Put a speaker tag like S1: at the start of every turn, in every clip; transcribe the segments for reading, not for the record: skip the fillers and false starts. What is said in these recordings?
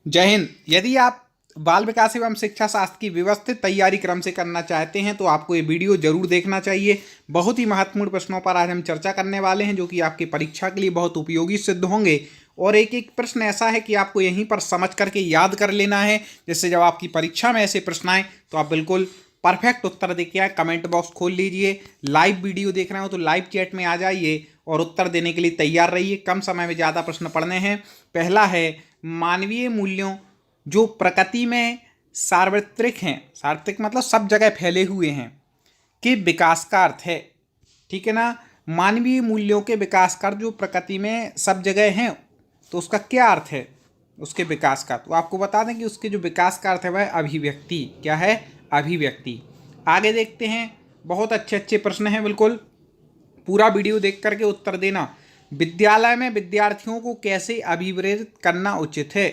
S1: जय हिंद। यदि आप बाल विकास एवं शिक्षा शास्त्र की व्यवस्थित तैयारी क्रम से करना चाहते हैं तो आपको ये वीडियो जरूर देखना चाहिए। बहुत ही महत्वपूर्ण प्रश्नों पर आज हम चर्चा करने वाले हैं जो कि आपकी परीक्षा के लिए बहुत उपयोगी सिद्ध होंगे। और एक एक प्रश्न ऐसा है कि आपको यहीं पर समझ करके याद कर लेना है, जिससे जब आपकी परीक्षा में ऐसे प्रश्न आए तो आप बिल्कुल परफेक्ट उत्तर दे के आए। कमेंट बॉक्स खोल लीजिए, लाइव वीडियो देख रहे हो तो लाइव चैट में आ जाइए और उत्तर देने के लिए तैयार रहिए। कम समय में ज़्यादा प्रश्न पढ़ने हैं। पहला है, मानवीय मूल्यों जो प्रकृति में सार्वत्रिक हैं, सार्वत्रिक मतलब सब जगह फैले हुए हैं, के विकास का अर्थ है। ठीक है ना। मानवीय मूल्यों के विकास का अर्थ जो प्रकृति में सब जगह हैं, तो उसका क्या अर्थ है उसके विकास का। तो आपको बता दें कि उसके जो विकास का अर्थ है वह अभिव्यक्ति। क्या है? अभिव्यक्ति। आगे देखते हैं। बहुत अच्छे अच्छे प्रश्न हैं, बिल्कुल पूरा वीडियो देख करके उत्तर देना। विद्यालय में विद्यार्थियों को कैसे अभिप्रेरित करना उचित है?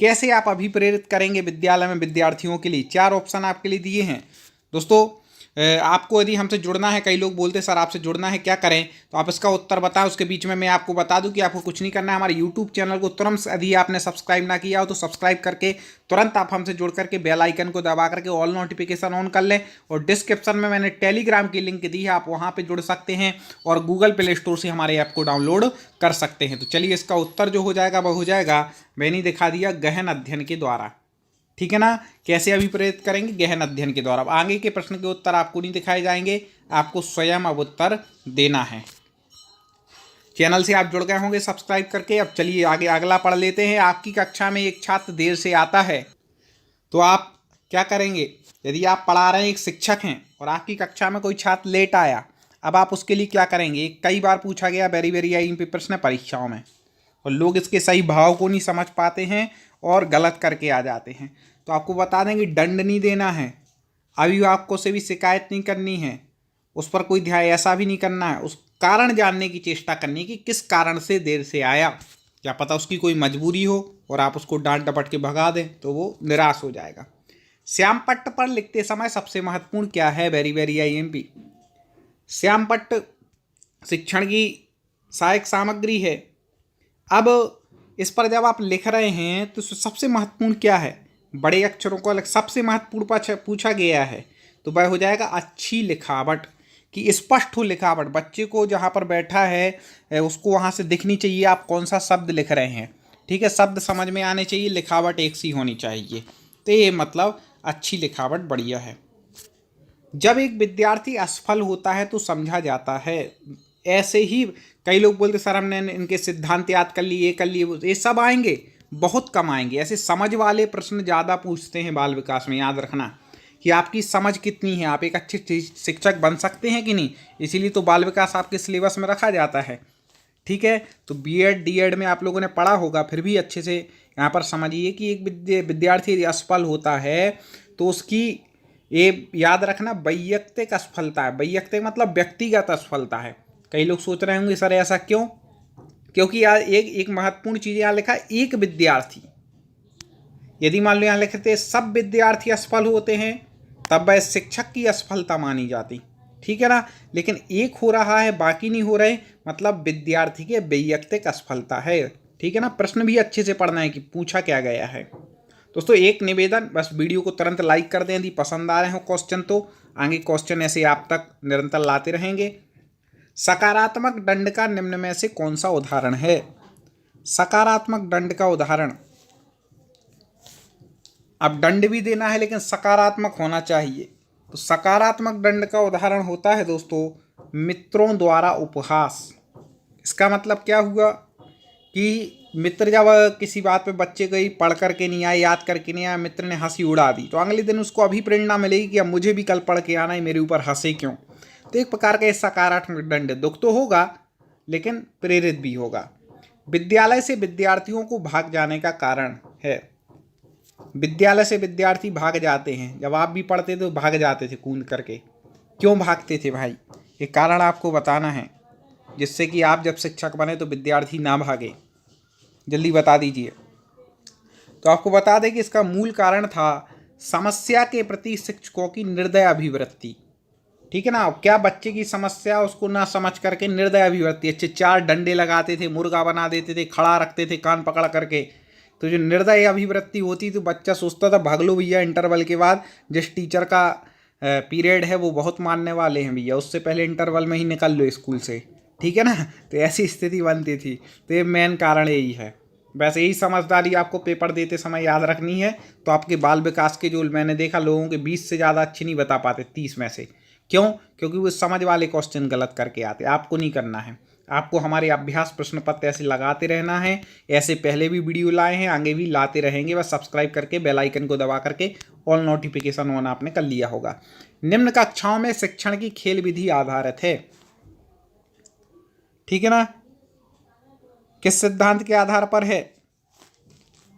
S1: कैसे आप अभिप्रेरित करेंगे विद्यालय में विद्यार्थियों के लिए? 4 ऑप्शन आपके लिए दिए हैं दोस्तों। आपको यदि हमसे जुड़ना है, कई लोग बोलते हैं सर आपसे जुड़ना है क्या करें, तो आप इसका उत्तर बताएं। उसके बीच में मैं आपको बता दूं कि आपको कुछ नहीं करना है। हमारे यूट्यूब चैनल को तुरंत, यदि आपने सब्सक्राइब ना किया हो तो सब्सक्राइब करके तुरंत आप हमसे जुड़ करके बेल आइकन को दबा करके ऑल नोटिफिकेशन ऑन कर लें। और डिस्क्रिप्शन में मैंने टेलीग्राम की लिंक दी है, आप वहाँ पर जुड़ सकते हैं और गूगल प्ले स्टोर से हमारे ऐप को डाउनलोड कर सकते हैं। तो चलिए, इसका उत्तर जो हो जाएगा वह हो जाएगा, मैंने दिखा दिया, गहन अध्ययन के द्वारा। ठीक है ना। कैसे अभिप्रेरित करेंगे? गहन अध्ययन के द्वारा। आगे के प्रश्न के उत्तर आपको नहीं दिखाए जाएंगे, आपको स्वयं अब उत्तर देना है। चैनल से आप जुड़ गए होंगे सब्सक्राइब करके। अब चलिए आगे अगला पढ़ लेते हैं। आपकी कक्षा में एक छात्र देर से आता है तो आप क्या करेंगे? यदि आप पढ़ा रहे हैं, एक शिक्षक हैं और आपकी कक्षा में कोई छात्र लेट आया, अब आप उसके लिए क्या करेंगे? कई बार पूछा गया, वेरी वेरी आई पे प्रश्न परीक्षाओं में, और लोग इसके सही भाव को नहीं समझ पाते हैं और गलत करके आ जाते हैं। तो आपको बता दें कि दंड नहीं देना है, अभिभावकों से भी शिकायत नहीं करनी है, उस पर कोई ध्यान ऐसा भी नहीं करना है। उस कारण जानने की चेष्टा करनी है कि किस कारण से देर से आया। क्या पता उसकी कोई मजबूरी हो और आप उसको डांट डपट के भगा दें तो वो निराश हो जाएगा। श्याम पट्ट पर लिखते समय सबसे महत्वपूर्ण क्या है? Very very I am P. Shyam पट्ट शिक्षण की सहायक सामग्री है। अब इस पर जब आप लिख रहे हैं तो सबसे महत्वपूर्ण क्या है? बड़े अक्षरों को अलग सबसे महत्वपूर्ण पूछा गया है, तो वह हो जाएगा अच्छी लिखावट, कि स्पष्ट हो लिखावट। बच्चे को जहाँ पर बैठा है उसको वहाँ से दिखनी चाहिए आप कौन सा शब्द लिख रहे हैं। ठीक है, शब्द समझ में आने चाहिए, लिखावट एक सी होनी चाहिए। तो ये मतलब अच्छी लिखावट बढ़िया है। जब एक विद्यार्थी असफल होता है तो समझा जाता है। ऐसे ही कई लोग बोलते सर हमने इनके सिद्धांत याद कर लिए, ये कर लिए, ये सब आएंगे, बहुत कम आएंगे। ऐसे समझ वाले प्रश्न ज़्यादा पूछते हैं बाल विकास में। याद रखना कि आपकी समझ कितनी है, आप एक अच्छे शिक्षक बन सकते हैं कि नहीं। इसीलिए तो बाल विकास आपके सिलेबस में रखा जाता है। ठीक है, तो बीएड डीएड में आप लोगों ने पढ़ा होगा, फिर भी अच्छे से यहाँ पर समझिए कि एक विद्यार्थी यदि असफल होता है तो उसकी, ये याद रखना, वैयक्तिक असफलता है। वैयक्तिक मतलब व्यक्तिगत असफलता है। कई लोग सोच रहे होंगे सर ऐसा क्यों? क्योंकि यार एक महत्वपूर्ण चीज़ यहाँ लिखा है, एक विद्यार्थी। यदि मान लो यहाँ लिखते सब विद्यार्थी असफल होते हैं तब वह शिक्षक की असफलता मानी जाती। ठीक है ना। लेकिन एक हो रहा है बाकी नहीं हो रहे, मतलब विद्यार्थी के वैयक्तिक असफलता है। ठीक है ना। प्रश्न भी अच्छे से पढ़ना है कि पूछा क्या गया है। दोस्तों एक निवेदन, बस वीडियो को तुरंत लाइक कर दें यदि पसंद आ रहे हो क्वेश्चन, तो आगे क्वेश्चन ऐसे आप तक निरंतर लाते रहेंगे। सकारात्मक दंड का निम्न में से कौन सा उदाहरण है? सकारात्मक दंड का उदाहरण, अब दंड भी देना है लेकिन सकारात्मक होना चाहिए। तो सकारात्मक दंड का उदाहरण होता है दोस्तों, मित्रों द्वारा उपहास। इसका मतलब क्या हुआ कि मित्र जब किसी बात पे बच्चे को पढ़ करके नहीं आए, याद करके नहीं आया, मित्र ने हंसी उड़ा दी, तो अगले दिन उसको अभी प्रेरणा मिलेगी कि अब मुझे भी कल पढ़ के आना है, मेरे ऊपर हंसे क्यों। तो एक प्रकार का सकारात्मक दंड, दुख तो होगा लेकिन प्रेरित भी होगा। विद्यालय से विद्यार्थियों को भाग जाने का कारण है। विद्यालय से विद्यार्थी भाग जाते हैं, जब आप भी पढ़ते थे तो भाग जाते थे कूद करके। क्यों भागते थे भाई? ये कारण आपको बताना है, जिससे कि आप जब शिक्षक बने तो विद्यार्थी ना भागे। जल्दी बता दीजिए। तो आपको बता दें कि इसका मूल कारण था समस्या के प्रति शिक्षकों की निर्दय अभिवृत्ति। ठीक है ना। क्या बच्चे की समस्या उसको ना समझ करके निर्दय अभिवृत्ति, अच्छे 4 डंडे लगाते थे, मुर्गा बना देते थे, खड़ा रखते थे कान पकड़ करके तो जो निर्दयी अभिवृत्ति होती तो बच्चा सोचता था भाग लो भैया इंटरवल के बाद, जिस टीचर का पीरियड है वो बहुत मानने वाले हैं भैया, उससे पहले इंटरवल में ही निकल लो स्कूल से, ठीक है ना। तो ऐसी स्थिति बनती थी। तो ये मेन कारण यही है। वैसे यही समझदारी आपको पेपर देते समय याद रखनी है। तो आपके बाल विकास के जो मैंने देखा लोगों के 20 से ज़्यादा अच्छे नहीं बता पाते 30 में से। क्यों? क्योंकि वो समझ वाले क्वेश्चन गलत करके आते। आपको नहीं करना है, आपको हमारे अभ्यास प्रश्न पत्र ऐसे लगाते रहना है। ऐसे पहले भी वीडियो लाए हैं, आगे भी लाते रहेंगे। बस सब्सक्राइब करके बेल आइकन को दबा करके ऑल नोटिफिकेशन ऑन आपने कर लिया होगा। निम्न कक्षाओं में शिक्षण की खेल विधि आधारित है, ठीक है ना। किस सिद्धांत के आधार पर है?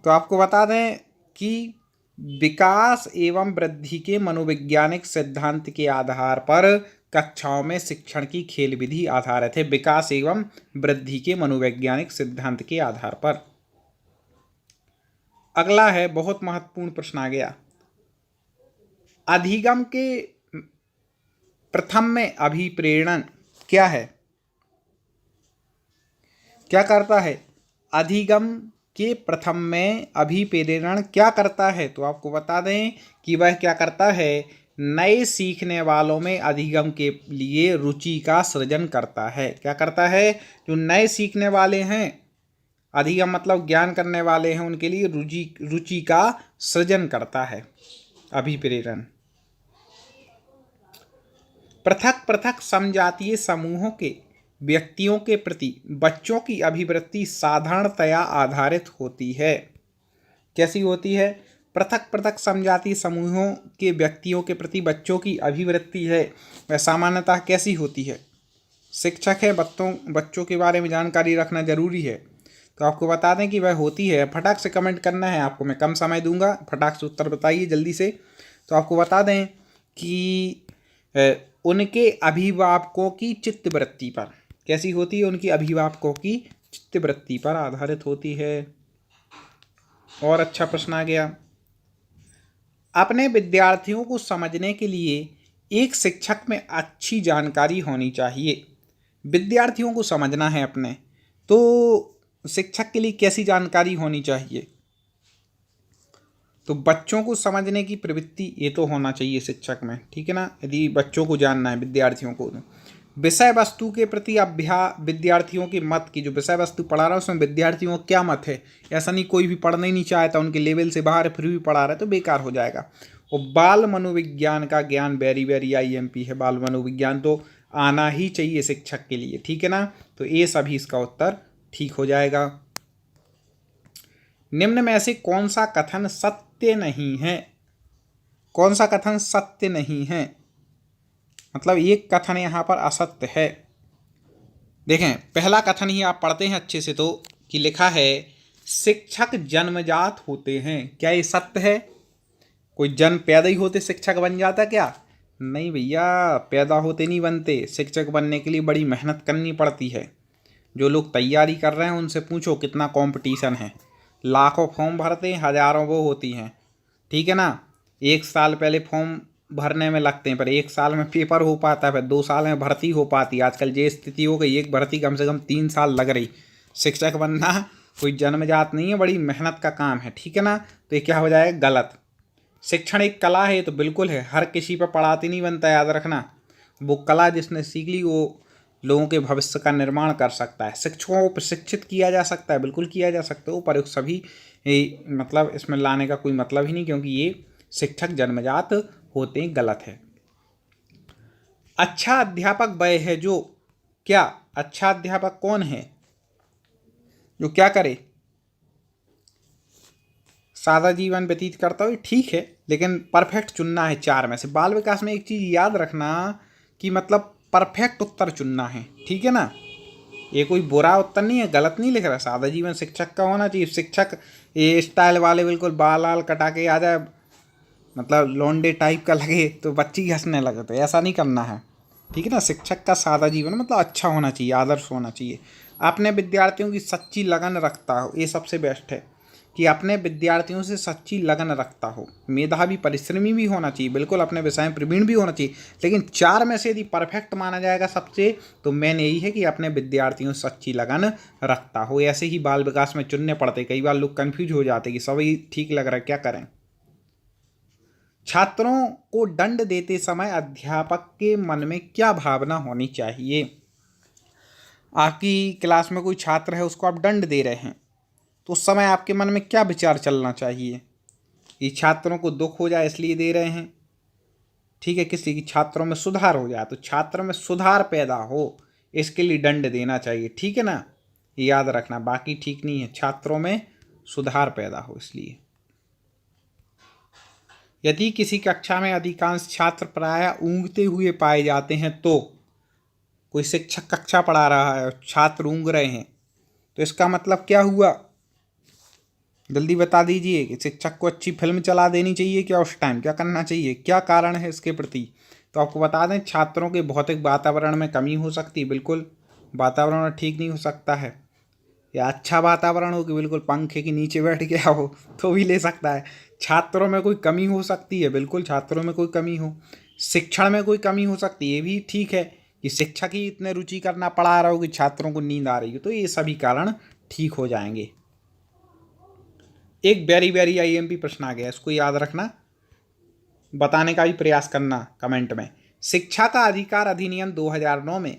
S1: तो आपको बता दें कि विकास एवं वृद्धि के मनोवैज्ञानिक सिद्धांत के आधार पर कक्षाओं में शिक्षण की खेल विधि आधारित है। विकास एवं वृद्धि के मनोवैज्ञानिक सिद्धांत के आधार पर। अगला है, बहुत महत्वपूर्ण प्रश्न आ गया। अधिगम के प्रथम में अभिप्रेरण क्या है? क्या करता है? अधिगम के प्रथम में अभिप्रेरण क्या करता है? तो आपको बता दें कि वह क्या करता है, नए सीखने वालों में अधिगम के लिए रुचि का सृजन करता है। क्या करता है? जो नए सीखने वाले हैं, अधिगम मतलब ज्ञान करने वाले हैं, उनके लिए रुचि का सृजन करता है अभिप्रेरण। पृथक पृथक समजातीय समूहों के व्यक्तियों के प्रति बच्चों की अभिवृत्ति साधारणतया आधारित होती है। कैसी होती है? पृथक पृथक समजातीय समूहों के व्यक्तियों के प्रति बच्चों की अभिवृत्ति है वह सामान्यतः कैसी होती है? शिक्षक है, बच्चों के बारे में जानकारी रखना जरूरी है। तो आपको बता दें कि वह होती है, फटाक से कमेंट करना है आपको, मैं कम समय दूंगा, फटाक से उत्तर बताइए जल्दी से। तो आपको बता दें कि उनके अभिभावकों की चित्तवृत्ति पर। कैसी होती है? उनकी अभिभावकों की चित्तवृत्ति पर आधारित होती है। और अच्छा प्रश्न आ गया, अपने विद्यार्थियों को समझने के लिए एक शिक्षक में अच्छी जानकारी होनी चाहिए। विद्यार्थियों को समझना है अपने, तो शिक्षक के लिए कैसी जानकारी होनी चाहिए? तो बच्चों को समझने की प्रवृत्ति ये तो होना चाहिए शिक्षक में, ठीक है ना। यदि बच्चों को जानना है, विद्यार्थियों को, विषय वस्तु के प्रति विद्यार्थियों के मत की, जो विषय वस्तु पढ़ा रहा है उसमें विद्यार्थियों का क्या मत है। ऐसा नहीं कोई भी पढ़ना ही नहीं चाहता, उनके लेवल से बाहर है फिर भी पढ़ा रहा है तो बेकार हो जाएगा। और बाल मनोविज्ञान का ज्ञान वेरी वेरी IMP है। बाल मनोविज्ञान तो आना ही चाहिए शिक्षक के लिए, ठीक है ना। तो ये सभी इसका उत्तर ठीक हो जाएगा। निम्न में से कौन सा कथन सत्य नहीं है? कौन सा कथन सत्य नहीं है? मतलब एक कथन यहाँ पर असत्य है। देखें, पहला कथन ही आप पढ़ते हैं अच्छे से तो, कि लिखा है शिक्षक जन्मजात होते हैं। क्या ये सत्य है? कोई जन्म पैदा ही होते शिक्षक बन जाता क्या? नहीं भैया, पैदा होते नहीं बनते। शिक्षक बनने के लिए बड़ी मेहनत करनी पड़ती है। जो लोग तैयारी कर रहे हैं उनसे पूछो कितना कंपटीशन है। लाखों फॉर्म भरते हैं, हजारों वो होती हैं, ठीक है ना। 1 साल पहले फॉर्म भरने में लगते हैं, पर 1 साल में पेपर हो पाता है, फिर 2 साल में भर्ती हो पाती है। आजकल ये स्थिति हो गई, एक भर्ती कम से कम 3 साल लग रही। शिक्षक बनना कोई जन्मजात नहीं है, बड़ी मेहनत का काम है, ठीक है ना। तो ये क्या हो जाएगा? गलत। शिक्षण एक कला है, तो बिल्कुल है, हर किसी पर पढ़ाते नहीं बनता, याद रखना। वो कला जिसने सीख ली वो लोगों के भविष्य का निर्माण कर सकता है। शिक्षकों को प्रशिक्षित किया जा सकता है, बिल्कुल किया जा सकता है, पर सभी मतलब इसमें लाने का कोई मतलब ही नहीं, क्योंकि ये शिक्षक जन्मजात होते हैं, गलत है। अच्छा अध्यापक वह है जो क्या? अच्छा अध्यापक कौन है? जो क्या करे? सादा जीवन व्यतीत करता हो, ठीक है, लेकिन परफेक्ट चुनना है 4 में से। बाल विकास में एक चीज़ याद रखना कि मतलब परफेक्ट उत्तर चुनना है, ठीक है ना। ये कोई बुरा उत्तर नहीं है, गलत नहीं लिख रहा। सादा जीवन शिक्षक का होना चाहिए। शिक्षक ये स्टाइल वाले बिल्कुल बाल आल कटा के आ जाए, मतलब लौंडे टाइप का लगे तो बच्ची हंसने लगे, तो ऐसा नहीं करना है, ठीक है ना। शिक्षक का सादा जीवन मतलब अच्छा होना चाहिए, आदर्श होना चाहिए। अपने विद्यार्थियों की सच्ची लगन रखता हो, ये सबसे बेस्ट है। कि अपने विद्यार्थियों से सच्ची लगन रखता हो, मेधावी परिश्रमी भी होना चाहिए, बिल्कुल अपने विषय में प्रवीण भी होना चाहिए, लेकिन 4 में से यदि परफेक्ट माना जाएगा सबसे, तो मेन यही है कि अपने विद्यार्थियों से सच्ची लगन रखता हो। ऐसे ही बाल विकास में चुनने पड़ते, कई बार लोग कन्फ्यूज हो जाते कि सभी ठीक लग रहा है, क्या करें। छात्रों को दंड देते समय अध्यापक के मन में क्या भावना होनी चाहिए। आपकी क्लास में कोई छात्र है, उसको आप दंड दे रहे हैं, तो उस समय आपके मन में क्या विचार चलना चाहिए। ये छात्रों को दुख हो जाए इसलिए दे रहे हैं, ठीक है, किसी की छात्रों में सुधार हो जाए, तो छात्रों में सुधार पैदा हो इसके लिए दंड देना चाहिए, ठीक है ना, ये याद रखना, बाकी ठीक नहीं है, छात्रों में सुधार पैदा हो इसलिए। यदि किसी कक्षा में अधिकांश छात्र प्रायः ऊँघते हुए पाए जाते हैं, तो कोई शिक्षक कक्षा पढ़ा रहा है और छात्र ऊँघ रहे हैं, तो इसका मतलब क्या हुआ, जल्दी बता दीजिए। कि शिक्षक को अच्छी फिल्म चला देनी चाहिए क्या, उस टाइम क्या करना चाहिए, क्या कारण है इसके प्रति। तो आपको बता दें, छात्रों के भौतिक वातावरण में कमी हो सकती है, बिल्कुल वातावरण ठीक नहीं हो सकता है, या अच्छा वातावरण हो कि बिल्कुल पंखे के नीचे बैठ गया हो तो भी ले सकता है। छात्रों में कोई कमी हो सकती है, बिल्कुल छात्रों में कोई कमी हो, शिक्षण में कोई कमी हो सकती है, ये भी ठीक है कि शिक्षक ही इतने रुचि करना पढ़ा रहा हो कि छात्रों को नींद आ रही हो, तो ये सभी कारण ठीक हो जाएंगे। एक वेरी आईएमपी प्रश्न आ गया, इसको याद रखना, बताने का भी प्रयास करना कमेंट में। शिक्षा का अधिकार अधिनियम 2009 में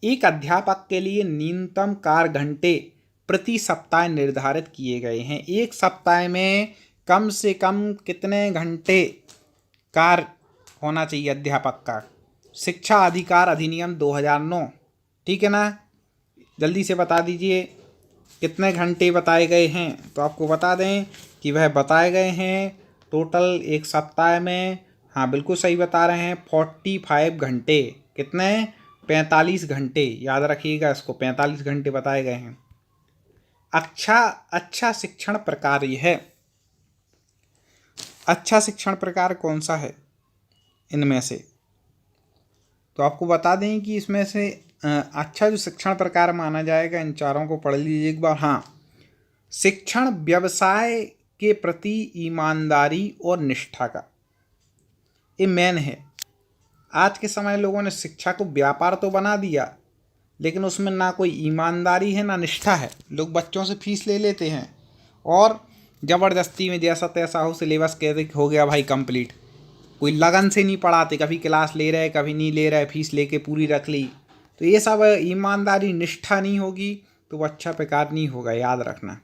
S1: एक अध्यापक के लिए न्यूनतम कार्य घंटे प्रति सप्ताह निर्धारित किए गए हैं। एक सप्ताह में कम से कम कितने घंटे कार्य होना चाहिए अध्यापक का। शिक्षा अधिकार अधिनियम 2009, ठीक है ना, जल्दी से बता दीजिए कितने घंटे बताए गए हैं। तो आपको बता दें कि वह बताए गए हैं टोटल एक सप्ताह में, हाँ बिल्कुल सही बता रहे हैं, 45 घंटे। कितने, 45 घंटे, याद रखिएगा इसको, 45 घंटे बताए गए हैं। अच्छा शिक्षण प्रकार यह है, अच्छा शिक्षण प्रकार कौन सा है इनमें से। तो आपको बता दें कि इसमें से अच्छा जो शिक्षण प्रकार माना जाएगा, इन चारों को पढ़ लीजिए एक बार। हाँ, शिक्षण व्यवसाय के प्रति ईमानदारी और निष्ठा का, ये मेन है। आज के समय लोगों ने शिक्षा को व्यापार तो बना दिया, लेकिन उसमें ना कोई ईमानदारी है ना निष्ठा है। लोग बच्चों से फीस ले लेते हैं और ज़बरदस्ती में जैसा तैसा हो सिलेबस कहते हो गया भाई कंप्लीट, कोई लगन से नहीं पढ़ाते, कभी क्लास ले रहे कभी नहीं ले रहे, फीस लेके पूरी रख ली। तो ये सब ईमानदारी निष्ठा नहीं होगी तो वो अच्छा प्रकार नहीं होगा, याद रखना।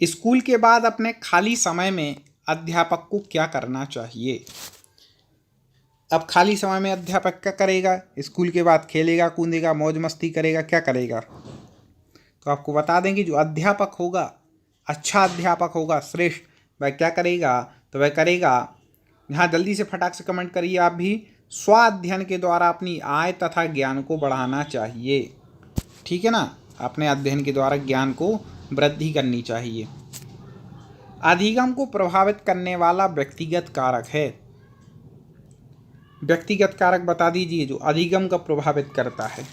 S1: स्कूल के बाद अपने खाली समय में अध्यापक को क्या करना चाहिए। अब खाली समय में अध्यापक क्या करेगा, स्कूल के बाद खेलेगा कूदेगा मौज मस्ती करेगा, क्या करेगा। तो आपको बता दें कि जो अध्यापक होगा, अच्छा अध्यापक होगा श्रेष्ठ, वह क्या करेगा, तो वह करेगा, यहाँ जल्दी से फटाक से कमेंट करिए आप भी, स्वाध्ययन के द्वारा अपनी आय तथा ज्ञान को बढ़ाना चाहिए, ठीक है ना, अपने अध्ययन के द्वारा ज्ञान को वृद्धि करनी चाहिए। अधिगम को प्रभावित करने वाला व्यक्तिगत कारक है, व्यक्तिगत कारक बता दीजिए जो अधिगम का प्रभावित करता है।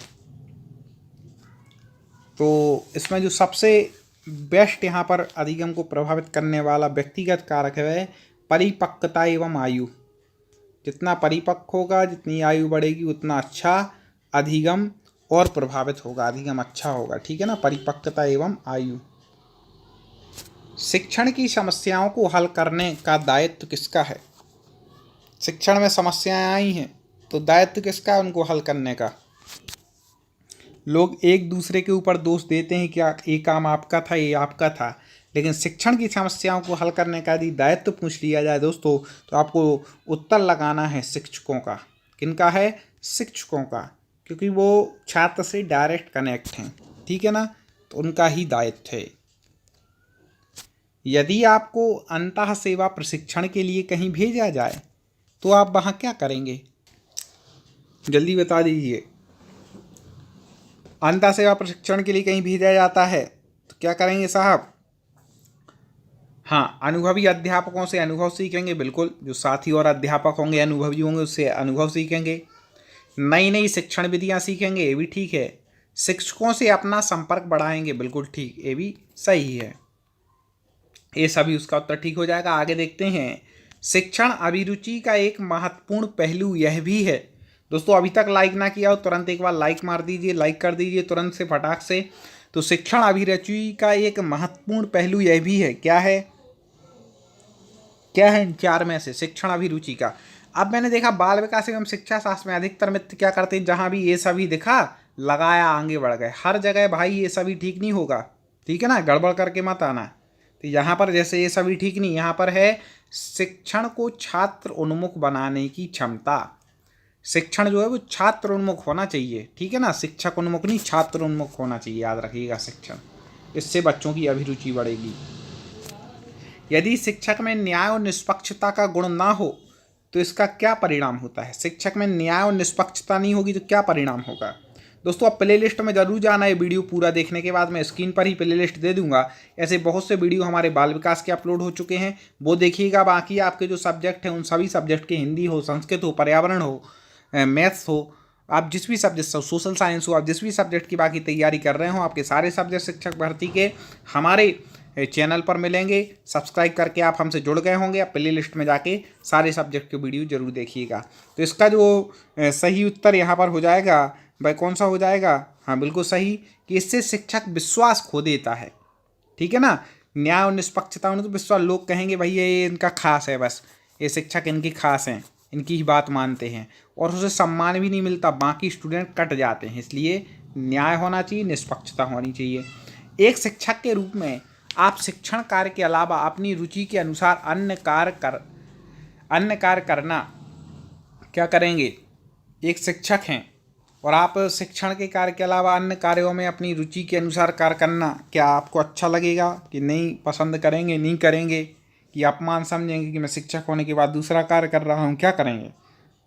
S1: तो इसमें जो सबसे बेस्ट यहाँ पर अधिगम को प्रभावित करने वाला व्यक्तिगत कारक है परिपक्वता एवं आयु। जितना परिपक्व होगा, जितनी आयु बढ़ेगी, उतना अच्छा अधिगम और प्रभावित होगा, अधिगम अच्छा होगा, ठीक है ना, परिपक्वता एवं आयु। शिक्षण की समस्याओं को हल करने का दायित्व किसका है। शिक्षण में समस्याएं आई हैं तो दायित्व किसका है उनको हल करने का। लोग एक दूसरे के ऊपर दोष देते हैं कि ये काम आपका था, ये आपका था, लेकिन शिक्षण की समस्याओं को हल करने का यदि दायित्व पूछ लिया जाए दोस्तों, तो आपको उत्तर लगाना है शिक्षकों का। किनका है, शिक्षकों का, क्योंकि वो छात्र से डायरेक्ट कनेक्ट हैं, ठीक है ना, तो उनका ही दायित्व है। यदि आपको अंतः सेवा प्रशिक्षण के लिए कहीं भेजा जाए तो आप वहाँ क्या करेंगे, जल्दी बता दीजिए। अंतः सेवा प्रशिक्षण के लिए कहीं भेजा जाता है तो क्या करेंगे साहब। हाँ, अनुभवी अध्यापकों से अनुभव सीखेंगे, बिल्कुल, जो साथी और अध्यापक होंगे अनुभवी होंगे उससे अनुभव सीखेंगे, नई नई शिक्षण विधियाँ सीखेंगे, ये भी ठीक है, शिक्षकों से अपना संपर्क बढ़ाएंगे, बिल्कुल ठीक, ये भी सही है, ये सभी उसका उत्तर ठीक हो जाएगा। आगे देखते हैं, शिक्षण अभिरुचि का एक महत्वपूर्ण पहलू यह भी है। दोस्तों अभी तक लाइक ना किया हो तुरंत एक बार लाइक मार दीजिए, लाइक कर दीजिए तुरंत से फटाक से। तो शिक्षण अभिरुचि का एक महत्वपूर्ण पहलू यह भी है, क्या है, क्या है इन चार में से शिक्षण अभिरुचि का। अब मैंने देखा बाल विकास एवं शिक्षा शास्त्र में अधिकतर मित्र क्या करते हैं, जहाँ भी ये सभी दिखा लगाया आगे बढ़ गए। हर जगह भाई ये सभी ठीक नहीं होगा, ठीक है ना, गड़बड़ करके मत आना। तो यहाँ पर जैसे ये सभी ठीक नहीं, यहाँ पर है शिक्षण को छात्र उन्मुख बनाने की क्षमता। शिक्षण जो है वो छात्र उन्मुख होना चाहिए, ठीक है ना, शिक्षक उन्मुख नहीं, छात्र उन्मुख होना चाहिए, याद रखिएगा शिक्षण। इससे बच्चों की अभिरुचि बढ़ेगी। यदि शिक्षक में न्याय और निष्पक्षता का गुण ना हो तो इसका क्या परिणाम होता है। शिक्षक में न्याय और निष्पक्षता नहीं होगी तो क्या परिणाम होगा। दोस्तों अब प्ले लिस्ट में जरूर जाना है, वीडियो पूरा देखने के बाद मैं स्क्रीन पर ही प्ले लिस्ट दे दूंगा। ऐसे बहुत से वीडियो हमारे बाल विकास के अपलोड हो चुके हैं, वो देखिएगा। बाकी आपके जो सब्जेक्ट हैं उन सभी सब्जेक्ट के, हिंदी हो, संस्कृत हो, पर्यावरण हो, मैथ्स हो, आप जिस भी सब्जेक्ट हो, सोशल साइंस हो, आप जिस भी सब्जेक्ट की बाकी तैयारी कर रहे हो, आपके सारे सब्जेक्ट शिक्षक भर्ती के हमारे चैनल पर मिलेंगे। सब्सक्राइब करके आप हमसे जुड़ गए होंगे। आप प्ले लिस्ट में जाके सारे सब्जेक्ट के वीडियो जरूर देखिएगा। तो इसका जो सही उत्तर यहाँ पर हो जाएगा भाई, कौन सा हो जाएगा, हाँ बिल्कुल सही, कि इससे शिक्षक विश्वास खो देता है, ठीक है ना। न्याय और निष्पक्षता होने तो विश्वास, लोग कहेंगे भाई ये इनका खास है, बस ये शिक्षक इनकी खास हैं, इनकी ही बात मानते हैं, और उसे सम्मान भी नहीं मिलता, बाकी स्टूडेंट कट जाते हैं। इसलिए न्याय होना चाहिए, निष्पक्षता होनी चाहिए। एक शिक्षक के रूप में आप शिक्षण कार्य के अलावा अपनी रुचि के अनुसार अन्य कार्य करना क्या करेंगे। एक शिक्षक हैं और आप शिक्षण के कार्य के अलावा अन्य कार्यों में अपनी रुचि के अनुसार कार्य करना, क्या आपको अच्छा लगेगा कि नहीं, पसंद करेंगे, नहीं करेंगे, कि अपमान समझेंगे कि मैं शिक्षक होने के बाद दूसरा कार्य कर रहा हूँ, क्या करेंगे,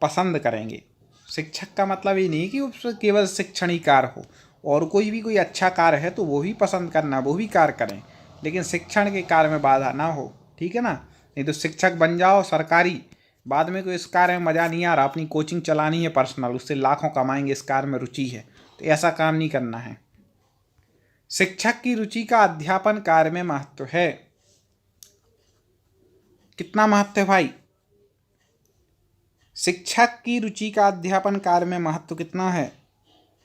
S1: पसंद करेंगे। शिक्षक का मतलब ये नहीं कि उससे केवल शिक्षण ही कार्य हो, और कोई भी कोई अच्छा कार्य है तो वो भी पसंद करना, वो भी कार्य करें, लेकिन शिक्षण के कार्य में बाधा ना हो, ठीक है ना। नहीं तो शिक्षक बन जाओ सरकारी, बाद में कोई इस कार्य में मज़ा नहीं आ रहा, अपनी कोचिंग चलानी है पर्सनल, उससे लाखों कमाएंगे, इस कार्य में रुचि है, तो ऐसा काम नहीं करना है। शिक्षक की रुचि का अध्यापन कार्य में महत्व है। कितना महत्व है भाई, शिक्षक की रुचि का अध्यापन कार्य में महत्व कितना है,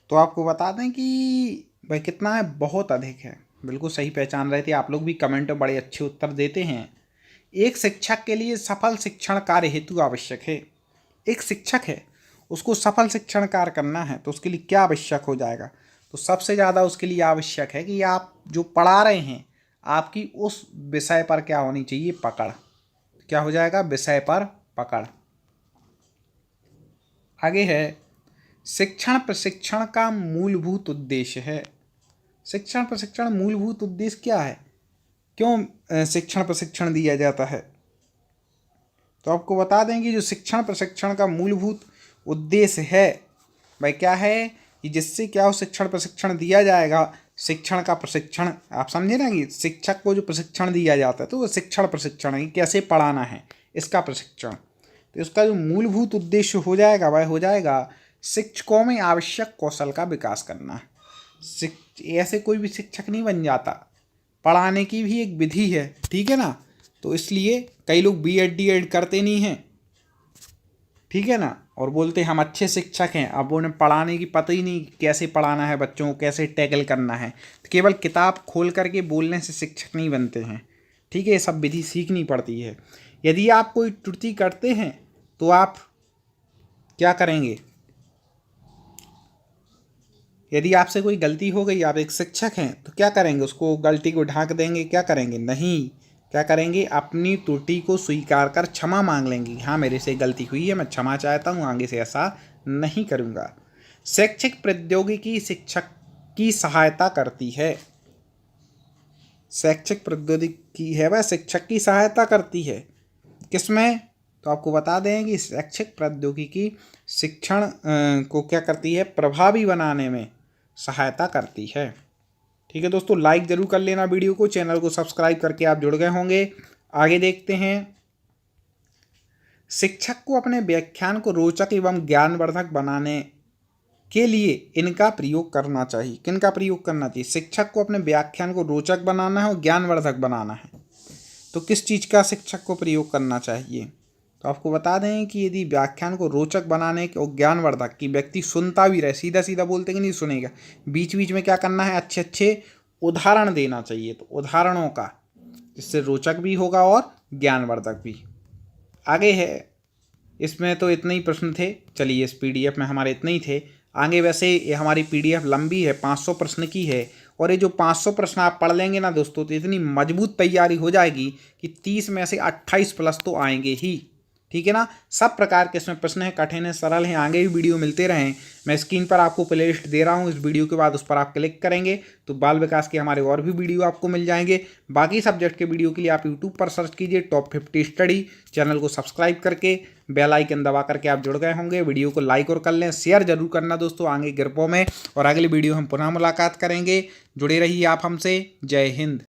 S1: तो आपको बता दें कि भाई कितना है, बहुत अधिक है। बिल्कुल सही पहचान रहे थे आप लोग भी, कमेंट में बड़े अच्छे उत्तर देते हैं। एक शिक्षक के लिए सफल शिक्षण कार्य हेतु आवश्यक है। एक शिक्षक है, उसको सफल शिक्षण कार्य करना है तो उसके लिए क्या आवश्यक हो जाएगा, तो सबसे ज़्यादा उसके लिए आवश्यक है कि आप जो पढ़ा रहे हैं आपकी उस विषय पर क्या होनी चाहिए, पकड़। क्या हो जाएगा, विषय पर पकड़। आगे है, शिक्षण प्रशिक्षण का मूलभूत उद्देश्य है। शिक्षण प्रशिक्षण मूलभूत उद्देश्य क्या है, क्यों शिक्षण प्रशिक्षण दिया जाता है, तो आपको बता दें कि जो शिक्षण प्रशिक्षण का मूलभूत उद्देश्य है भाई क्या है, कि जिससे क्या हो, शिक्षण प्रशिक्षण दिया जाएगा। शिक्षण का प्रशिक्षण, आप समझे ना, कि शिक्षक को जो प्रशिक्षण दिया जाता है तो वो शिक्षण प्रशिक्षण है, कैसे पढ़ाना है, इसका प्रशिक्षण। तो इसका जो मूलभूत उद्देश्य हो जाएगा भाई, हो जाएगा शिक्षकों में आवश्यक कौशल का विकास करना। ऐसे कोई भी शिक्षक नहीं बन जाता, पढ़ाने की भी एक विधि है, ठीक है ना। तो इसलिए कई लोग बीएड डीएड करते नहीं हैं, ठीक है ना, और बोलते हम अच्छे शिक्षक हैं, अब उन्हें पढ़ाने की पता ही नहीं कैसे पढ़ाना है बच्चों को, कैसे टैकल करना है। तो केवल किताब खोल करके बोलने से शिक्षक नहीं बनते हैं, ठीक है, ये सब विधि सीखनी पड़ती है। यदि आप कोई त्रुटि करते हैं तो आप क्या करेंगे, यदि आपसे कोई गलती हो गई, आप एक शिक्षक हैं तो क्या करेंगे, उसको गलती को ढांक देंगे, क्या करेंगे, नहीं, क्या करेंगे, अपनी त्रुटि को स्वीकार कर क्षमा मांग लेंगे, हाँ मेरे से गलती हुई है, मैं क्षमा चाहता हूँ, आगे से ऐसा नहीं करूँगा। शैक्षिक प्रौद्योगिकी शिक्षक की सहायता करती है। शैक्षिक प्रौद्योगिकी है वह शिक्षक की सहायता करती है, किसमें, तो आपको बता दें कि शैक्षिक प्रौद्योगिकी शिक्षण को क्या करती है, प्रभावी बनाने में सहायता करती है। ठीक है दोस्तों, लाइक जरूर कर लेना वीडियो को, चैनल को सब्सक्राइब करके आप जुड़ गए होंगे। आगे देखते हैं, शिक्षक को अपने व्याख्यान को रोचक एवं ज्ञानवर्धक बनाने के लिए इनका प्रयोग करना चाहिए। किनका प्रयोग करना चाहिए? शिक्षक को अपने व्याख्यान को रोचक बनाना है और ज्ञानवर्धक बनाना है। तो किस चीज़ का शिक्षक को प्रयोग करना चाहिए? तो आपको बता दें कि यदि व्याख्यान को रोचक बनाने के और ज्ञानवर्धक की व्यक्ति सुनता भी रहे, सीधा सीधा बोलते कि नहीं सुनेगा, बीच बीच में क्या करना है, अच्छे अच्छे उदाहरण देना चाहिए। तो उदाहरणों का, जिससे रोचक भी होगा और ज्ञानवर्धक भी। आगे है, इसमें तो इतने ही प्रश्न थे। चलिए, इस पीडीएफ में हमारे इतने ही थे। आगे वैसे ये हमारी पीडीएफ लंबी है, 500 प्रश्न की है, और ये जो 500 प्रश्न आप पढ़ लेंगे ना दोस्तों, तो इतनी मजबूत तैयारी हो जाएगी कि 30 में से 28 प्लस तो आएंगे ही। ठीक है ना। सब प्रकार के इसमें प्रश्न हैं, कठिन है, सरल हैं। आगे भी वीडियो मिलते रहें। मैं स्क्रीन पर आपको प्ले लिस्ट दे रहा हूँ, इस वीडियो के बाद उस पर आप क्लिक करेंगे तो बाल विकास के हमारे और भी वीडियो आपको मिल जाएंगे। बाकी सब्जेक्ट के वीडियो के लिए आप यूट्यूब पर सर्च कीजिए टॉप 50 स्टडी। चैनल को सब्सक्राइब करके बेल आइकन दबा करके आप जुड़ गए होंगे। वीडियो को लाइक और कर लें, शेयर जरूर करना दोस्तों आगे ग्रुपों में। और अगली वीडियो हम पुनः मुलाकात करेंगे। जुड़े रहिए आप हमसे। जय हिंद।